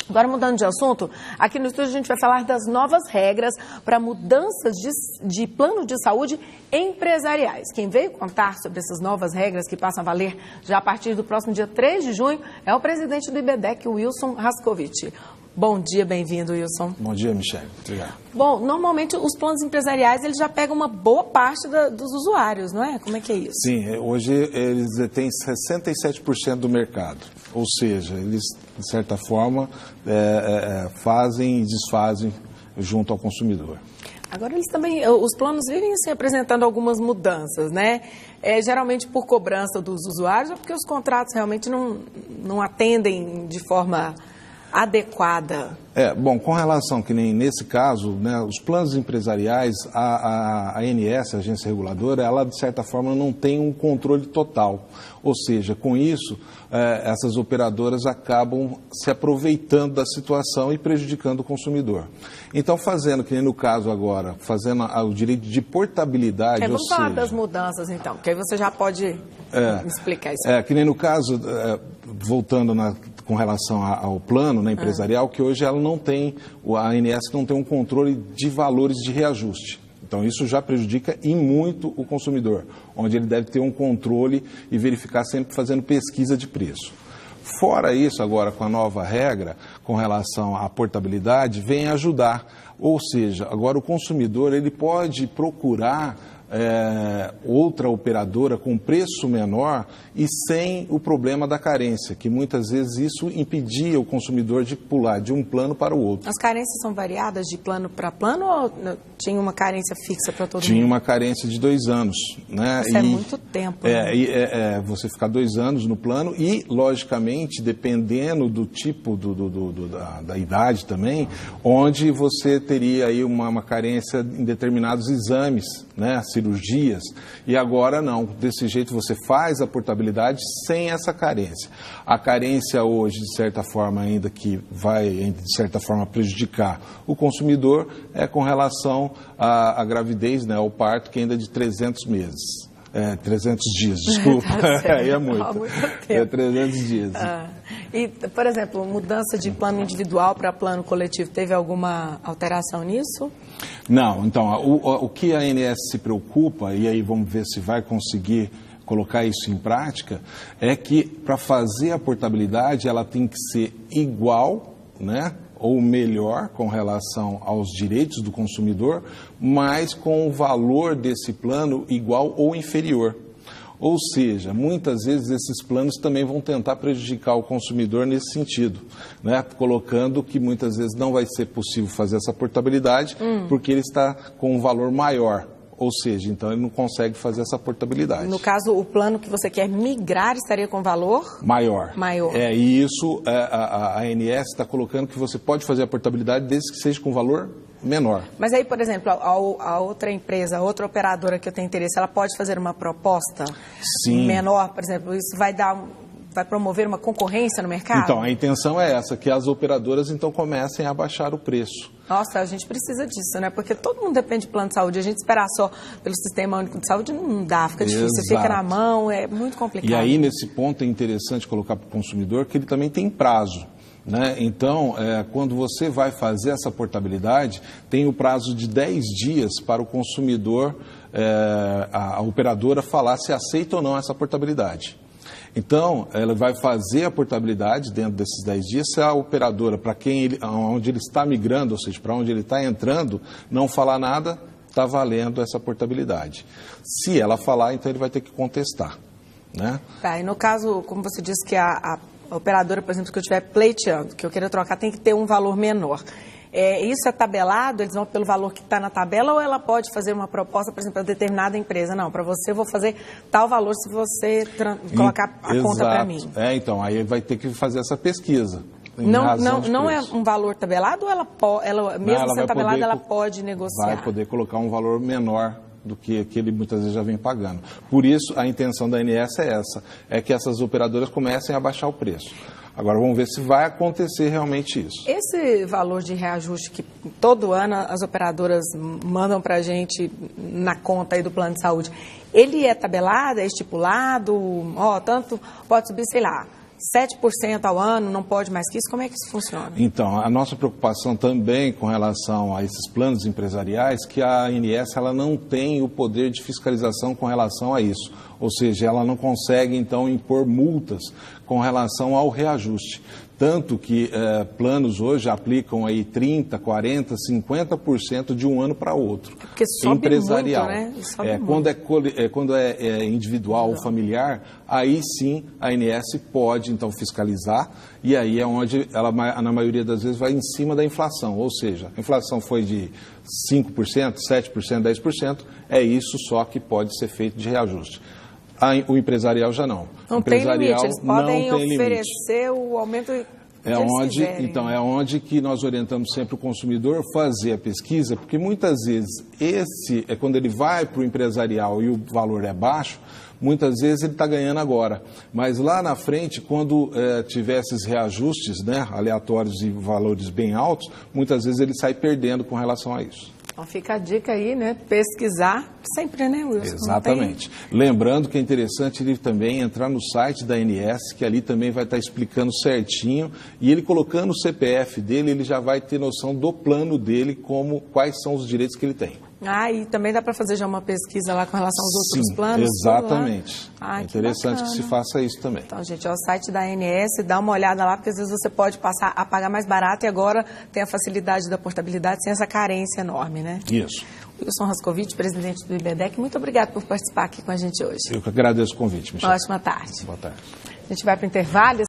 Agora, mudando de assunto, aqui no estúdio a gente vai falar das novas regras para mudanças de plano de saúde empresariais. Quem veio contar sobre essas novas regras que passam a valer já a partir do próximo dia 3 de junho é o presidente do IBDEC, Wilson Rascovich. Bom dia, bem-vindo, Wilson. Bom dia, Michele. Obrigado. Bom, normalmente os planos empresariais eles já pegam uma boa parte dos usuários, não é? Como é que é isso? Sim, hoje eles detêm 67% do mercado, ou seja, eles, de certa forma, fazem e desfazem junto ao consumidor. Agora, eles também, os planos vivem assim, apresentando algumas mudanças, né? Geralmente por cobrança dos usuários ou porque os contratos realmente não atendem de forma adequada? Bom, com relação que nem nesse caso, né, os planos empresariais, a ANS, a agência reguladora, ela de certa forma não tem um controle total. Ou seja, com isso, essas operadoras acabam se aproveitando da situação e prejudicando o consumidor. Então, fazendo, que nem no caso agora, fazendo o direito de portabilidade... Vamos falar das mudanças então, que aí você já pode explicar isso. Que nem no caso, voltando com relação ao plano, né, empresarial, que hoje ela não tem, a ANS não tem um controle de valores de reajuste. Então, isso já prejudica e muito o consumidor, onde ele deve ter um controle e verificar sempre fazendo pesquisa de preço. Fora isso, agora, com a nova regra, com relação à portabilidade, vem ajudar. Ou seja, agora o consumidor ele pode procurar outra operadora com preço menor e sem o problema da carência, que muitas vezes isso impedia o consumidor de pular de um plano para o outro. As carências são variadas de plano para plano ou tinha uma carência fixa para todo mundo? Tinha uma carência de 2 anos. Né? Isso é muito tempo. Né? Você ficar 2 anos no plano e, logicamente, dependendo do tipo da idade também, onde você teria aí uma carência em determinados exames, né? Cirurgias, e agora não. Desse jeito você faz a portabilidade sem essa carência. A carência hoje, de certa forma, ainda que vai, de certa forma, prejudicar o consumidor, é com relação à gravidez, né, ao parto, que ainda é de 300 meses. 300 dias, desculpa. Aí é muito. Tempo. 300 dias. E, por exemplo, mudança de plano individual para plano coletivo, teve alguma alteração nisso? Não. Então, o que a ANS se preocupa, e aí vamos ver se vai conseguir colocar isso em prática, é que para fazer a portabilidade ela tem que ser igual, né? Ou melhor com relação aos direitos do consumidor, mas com o valor desse plano igual ou inferior. Ou seja, muitas vezes esses planos também vão tentar prejudicar o consumidor nesse sentido, né? Colocando que muitas vezes não vai ser possível fazer essa portabilidade porque ele está com um valor maior. Ou seja, então ele não consegue fazer essa portabilidade. No caso, o plano que você quer migrar estaria com valor? Maior. E isso a ANS está colocando que você pode fazer a portabilidade desde que seja com valor menor. Mas aí, por exemplo, a outra empresa, a outra operadora que eu tenho interesse, ela pode fazer uma proposta menor, por exemplo, isso vai promover uma concorrência no mercado? Então, a intenção é essa, que as operadoras então comecem a baixar o preço. Nossa, a gente precisa disso, né? Porque todo mundo depende de plano de saúde. A gente esperar só pelo Sistema Único de Saúde não dá, fica difícil. Você fica na mão, é muito complicado. E aí, nesse ponto, é interessante colocar para o consumidor que ele também tem prazo. Né? Então, quando você vai fazer essa portabilidade, tem o prazo de 10 dias para o consumidor, a operadora falar se aceita ou não essa portabilidade. Então, ela vai fazer a portabilidade dentro desses 10 dias, se a operadora, para onde ele está migrando, ou seja, para onde ele está entrando, não falar nada, está valendo essa portabilidade. Se ela falar, então ele vai ter que contestar. Né? E no caso, como você disse que a operadora, por exemplo, que eu estiver pleiteando, que eu queira trocar, tem que ter um valor menor. Isso é tabelado? Eles vão pelo valor que está na tabela ou ela pode fazer uma proposta, por exemplo, para determinada empresa? Não, para você eu vou fazer tal valor se você colocar a conta para mim. Então, aí vai ter que fazer essa pesquisa. Não é um valor tabelado ou ela mesmo sendo tabelada, ela pode negociar? Vai poder colocar um valor menor do que ele muitas vezes já vem pagando. Por isso, a intenção da ANS é essa, é que essas operadoras comecem a baixar o preço. Agora vamos ver se vai acontecer realmente isso. Esse valor de reajuste que todo ano as operadoras mandam para a gente na conta aí do plano de saúde, ele é tabelado, é estipulado? Tanto pode subir, sei lá, 7% ao ano, não pode mais que isso? Como é que isso funciona? Então, a nossa preocupação também com relação a esses planos empresariais, que a ANS ela não tem o poder de fiscalização com relação a isso. Ou seja, ela não consegue, então, impor multas com relação ao reajuste. Tanto que planos hoje aplicam aí 30%, 40%, 50% de um ano para outro. Porque sobe empresarial. Muito, né? Sobe quando é individual ou familiar, aí sim a ANS pode então fiscalizar, e aí é onde ela, na maioria das vezes, vai em cima da inflação. Ou seja, a inflação foi de 5%, 7%, 10%, é isso só que pode ser feito de reajuste. O empresarial já não. Não tem limite, eles podem oferecer o aumento que eles quiserem. Então, é onde que nós orientamos sempre o consumidor fazer a pesquisa, porque muitas vezes quando ele vai para o empresarial e o valor é baixo, muitas vezes ele está ganhando agora. Mas lá na frente, quando tiver esses reajustes, né, aleatórios e valores bem altos, muitas vezes ele sai perdendo com relação a isso. Então fica a dica aí, né? Pesquisar sempre, né, Wilson? Exatamente. Lembrando que é interessante ele também entrar no site da ANS, que ali também vai estar explicando certinho, e ele colocando o CPF dele, ele já vai ter noção do plano dele, quais são os direitos que ele tem. E também dá para fazer já uma pesquisa lá com relação aos outros planos? Exatamente. É interessante que se bacana. faça isso também. Então, gente, o site da ANS, dá uma olhada lá, porque às vezes você pode passar a pagar mais barato e agora tem a facilidade da portabilidade sem essa carência enorme, né? Isso. Wilson Rascovich, presidente do IBEDEC, muito obrigado por participar aqui com a gente hoje. Eu que agradeço o convite, Michel. Uma ótima tarde. Boa tarde. A gente vai para o intervalo.